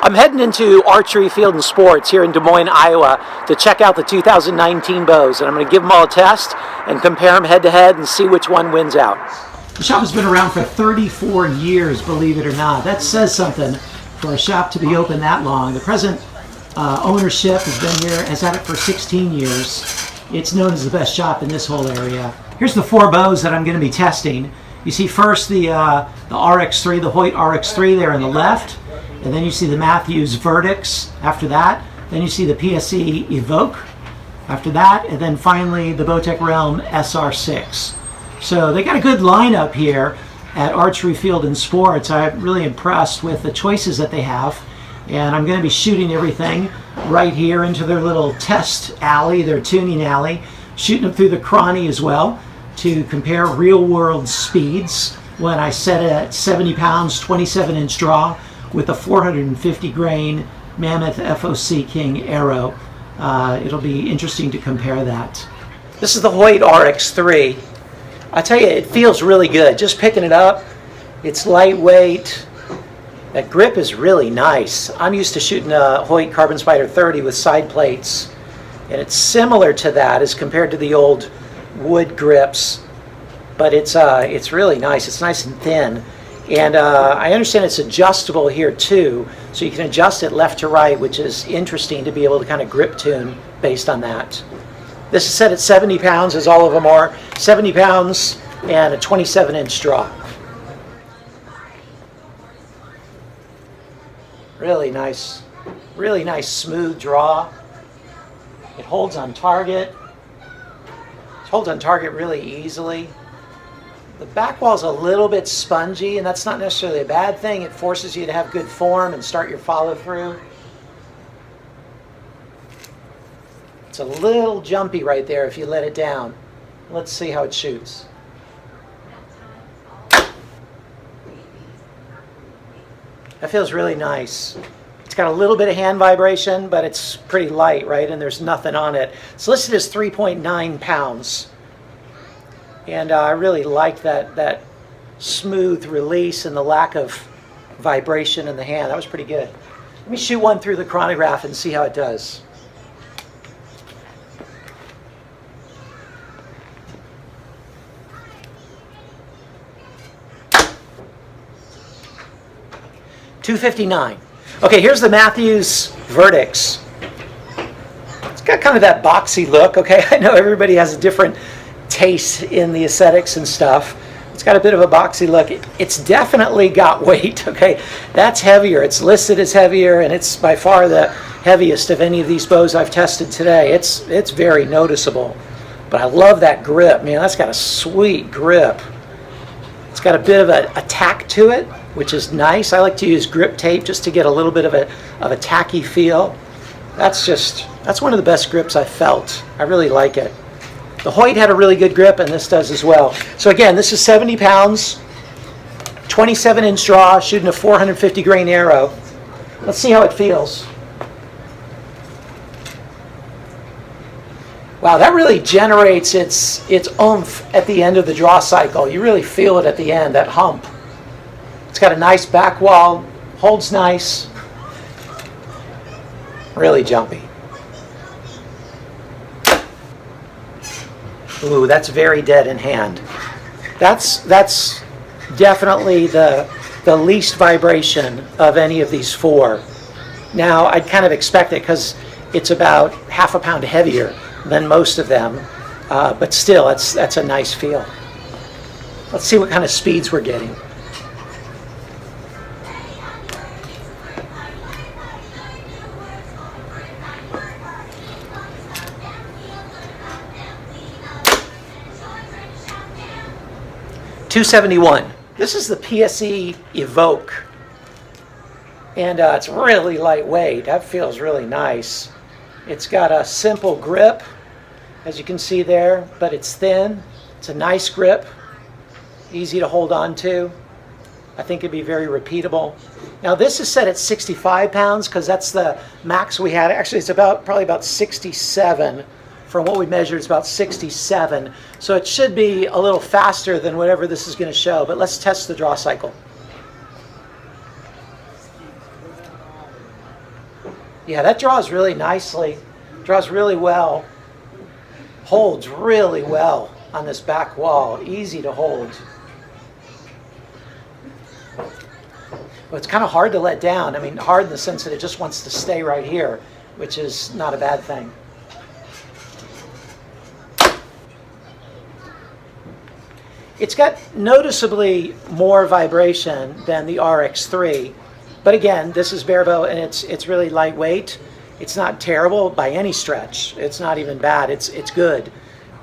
I'm heading into Archery Field and Sports here in Des Moines, Iowa to check out the 2019 bows, and I'm going to give them all a test and compare them head to head and see which one wins out. The shop has been around for 34 years, believe it or not. That says something for a shop to be open that long. The present ownership has been here, has had it for 16 years. It's known as the best shop in this whole area. Here's the four bows that I'm going to be testing. You see first the RX3, the Hoyt RX3 there on the left. And then you see the Mathews Verdicts after that. Then you see the PSE Evoke after that. And then finally the Bowtech Realm SR6. So they got a good lineup here at Archery Field and Sports. I'm really impressed with the choices that they have. And I'm going to be shooting everything right here into their little test alley, their tuning alley. Shooting them through the cranny as well to compare real world speeds when I set it at 70 pounds, 27-inch draw, with a 450 grain Mammoth FOC King arrow. It'll be interesting to compare that. This is the Hoyt RX3. I tell you, it feels really good. Just picking it up, it's lightweight. That grip is really nice. I'm used to shooting a Hoyt Carbon Spider 30 with side plates, and it's similar to that as compared to the old wood grips, but it's really nice. It's nice and thin. And I understand it's adjustable here too, so you can adjust it left to right, which is interesting to be able to kind of grip tune based on that. This is set at 70 pounds, as all of them are. 70 pounds and a 27-inch draw. Really nice smooth draw. It holds on target. It holds on target really easily. The back wall's a little bit spongy, and that's not necessarily a bad thing. It forces you to have good form and start your follow through. It's a little jumpy right there if you let it down. Let's see how it shoots. That feels really nice. It's got a little bit of hand vibration, but it's pretty light, right? And there's nothing on it. It's listed as 3.9 pounds. And I really like that smooth release and the lack of vibration in the hand. That was pretty good. Let me shoot one through the chronograph and see how it does. .259. Okay, here's the Mathews Verdicts. It's got kind of that boxy look, okay? I know everybody has a different taste in the aesthetics and stuff. It's got a bit of a boxy look. It's definitely got weight, okay? That's heavier. It's listed as heavier, and it's by far the heaviest of any of these bows I've tested today. It's very noticeable. But I love that grip, man. That's got a sweet grip. It's got a bit of a tack to it, which is nice. I like to use grip tape just to get a little bit of a tacky feel. That's one of the best grips I've felt. I really like it. The Hoyt had a really good grip, and this does as well. So again, this is 70 pounds, 27-inch draw, shooting a 450 grain arrow. Let's see how it feels. Wow, that really generates its oomph at the end of the draw cycle. You really feel it at the end, that hump. It's got a nice back wall, holds nice, really jumpy. Ooh, that's very dead in hand. That's definitely the least vibration of any of these four. Now, I'd kind of expect it because it's about half a pound heavier than most of them, but still, that's a nice feel. Let's see what kind of speeds we're getting. .271. This is the PSE Evoke, and it's really lightweight. That feels really nice. It's got a simple grip, as you can see there, but it's thin. It's a nice grip, easy to hold on to. I think it'd be very repeatable. Now this is set at 65 pounds because that's the max we had. Actually, it's probably about 67. From what we measured, it's about 67. So it should be a little faster than whatever this is going to show. But let's test the draw cycle. Yeah, that draws really nicely. Draws really well. Holds really well on this back wall. Easy to hold. But it's kind of hard to let down. I mean, hard in the sense that it just wants to stay right here, which is not a bad thing. It's got noticeably more vibration than the RX3. But again, this is bare bow and it's really lightweight. It's not terrible by any stretch. It's not even bad. It's good.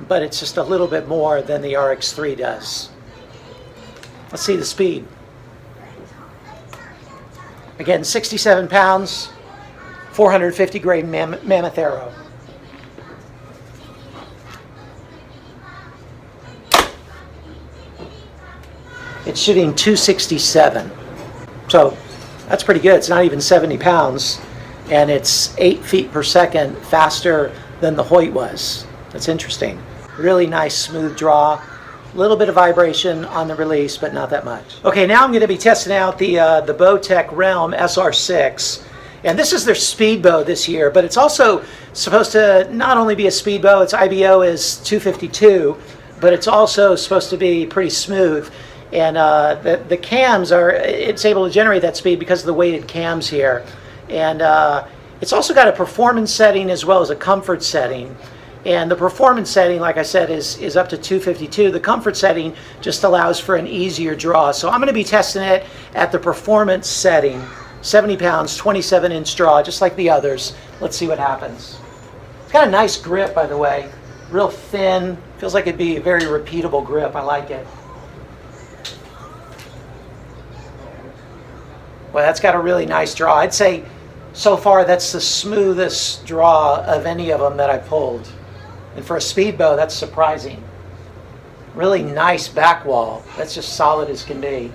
But it's just a little bit more than the RX3 does. Let's see the speed. Again, 67 pounds, 450 grain mammoth arrow. It's shooting 267. So that's pretty good. It's not even 70 pounds. And it's 8 feet per second faster than the Hoyt was. That's interesting. Really nice smooth draw. A little bit of vibration on the release, but not that much. Okay, now I'm going to be testing out the Bowtech Realm SR6. And this is their speed bow this year, but it's also supposed to not only be a speed bow, its IBO is 252, but it's also supposed to be pretty smooth. And the cams it's able to generate that speed because of the weighted cams here. And it's also got a performance setting as well as a comfort setting. And the performance setting, like I said, is up to 252. The comfort setting just allows for an easier draw. So I'm going to be testing it at the performance setting. 70 pounds, 27-inch draw, just like the others. Let's see what happens. It's got a nice grip, by the way. Real thin. Feels like it'd be a very repeatable grip. I like it. Well, that's got a really nice draw. I'd say so far that's the smoothest draw of any of them that I pulled. And for a speed bow, that's surprising. Really nice back wall. That's just solid as can be.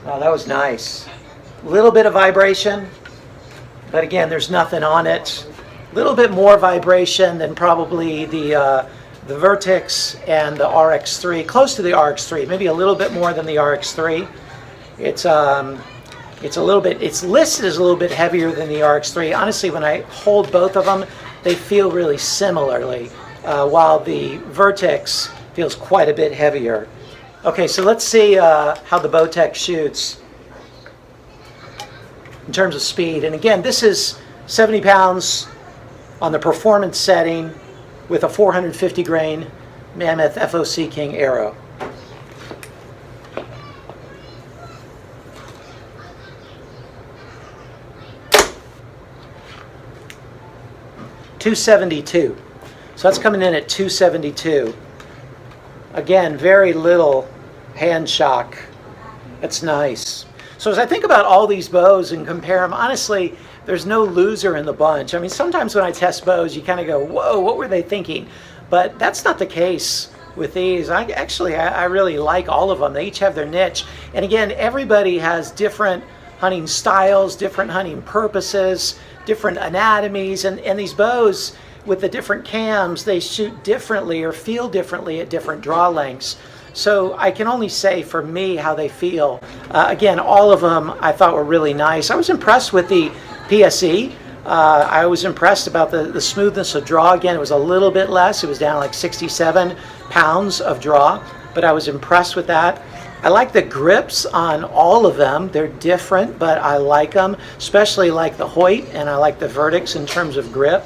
Oh, that was nice. A little bit of vibration, but again, there's nothing on it. A little bit more vibration than probably the Vertex and the RX3, close to the RX3, maybe a little bit more than the RX3. It's a little bit, it's listed as a little bit heavier than the RX3. Honestly, when I hold both of them, they feel really similarly, while the Vertex feels quite a bit heavier. Okay, so let's see how the Bowtech shoots in terms of speed. And again, this is 70 pounds on the performance setting with a 450 grain Mammoth FOC King arrow. .272. So that's coming in at 272. Again, very little hand shock. That's nice. So as I think about all these bows and compare them, honestly, there's no loser in the bunch. I mean, sometimes when I test bows, you kind of go, whoa, what were they thinking? But that's not the case with these. I really like all of them. They each have their niche. And again, everybody has different hunting styles, different hunting purposes, different anatomies, and these bows with the different cams, they shoot differently or feel differently at different draw lengths. So I can only say for me how they feel. Again, all of them I thought were really nice. I was impressed with the PSE. I was impressed about the smoothness of draw. Again, it was a little bit less. It was down like 67 pounds of draw, but I was impressed with that. I like the grips on all of them. They're different, but I like them, especially like the Hoyt, and I like the Vertex in terms of grip.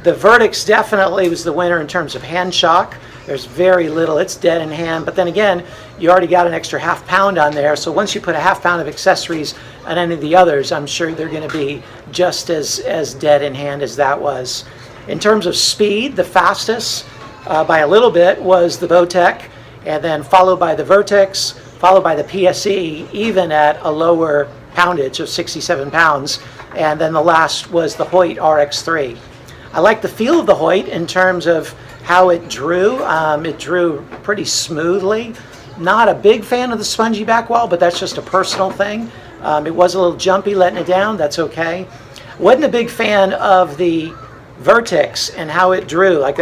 The Vertex definitely was the winner in terms of hand shock. There's very little, it's dead in hand, but then again, you already got an extra half pound on there, so once you put a half pound of accessories on any of the others, I'm sure they're going to be just as dead in hand as that was. In terms of speed, the fastest by a little bit was the Bowtech, and then followed by the Vertex, followed by the PSE, even at a lower poundage of 67 pounds, and then the last was the Hoyt RX3. I like the feel of the Hoyt in terms of how it drew. It drew pretty smoothly. Not a big fan of the spongy back wall, but that's just a personal thing. It was a little jumpy letting it down. That's okay. Wasn't a big fan of the Vertex and how it drew. Like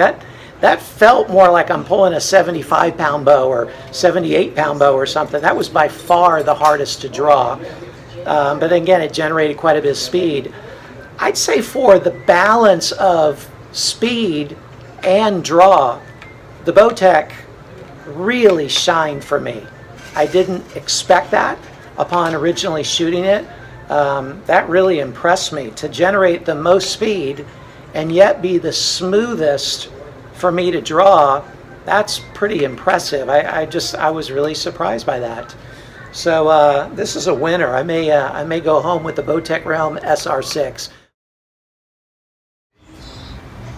that felt more like I'm pulling a 75-pound bow or 78-pound bow or something. That was by far the hardest to draw. But again, it generated quite a bit of speed. I'd say for the balance of speed and draw, the Bowtech really shined for me. I didn't expect that upon originally shooting it. That really impressed me, to generate the most speed and yet be the smoothest for me to draw. That's pretty impressive. I was really surprised by that. So this is a winner. I may go home with the Bowtech Realm SR6.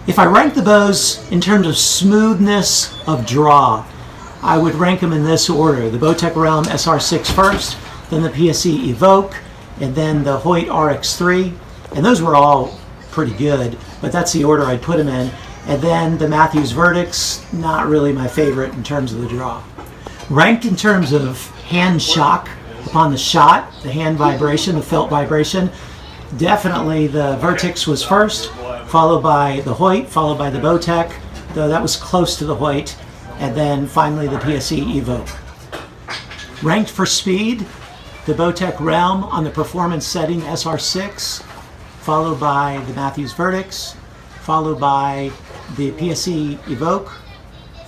If I rank the bows in terms of smoothness of draw, I would rank them in this order: the Bowtech Realm SR6 first, then the PSE Evoke, and then the Hoyt RX3. And those were all pretty good, but that's the order I'd put them in. And then the Mathews Verdicts, not really my favorite in terms of the draw. Ranked in terms of hand shock upon the shot, the hand vibration, the felt vibration, definitely the Vertix was first, followed by the Hoyt, followed by the Bowtech, though that was close to the Hoyt, and then finally the PSE Evoke. Ranked for speed, the Bowtech Realm on the performance setting SR6, followed by the Mathews Verdicts, followed by the PSE Evoke,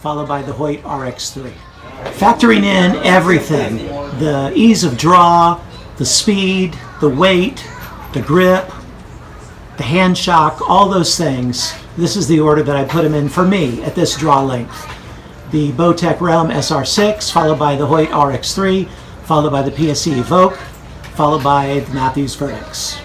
followed by the Hoyt RX3. Factoring in everything, the ease of draw, the speed, the weight, the grip, the hand shock, all those things, this is the order that I put them in for me at this draw length. The Bowtech Realm SR6, followed by the Hoyt RX3, followed by the PSE Evoke, followed by the Mathews Verdicts.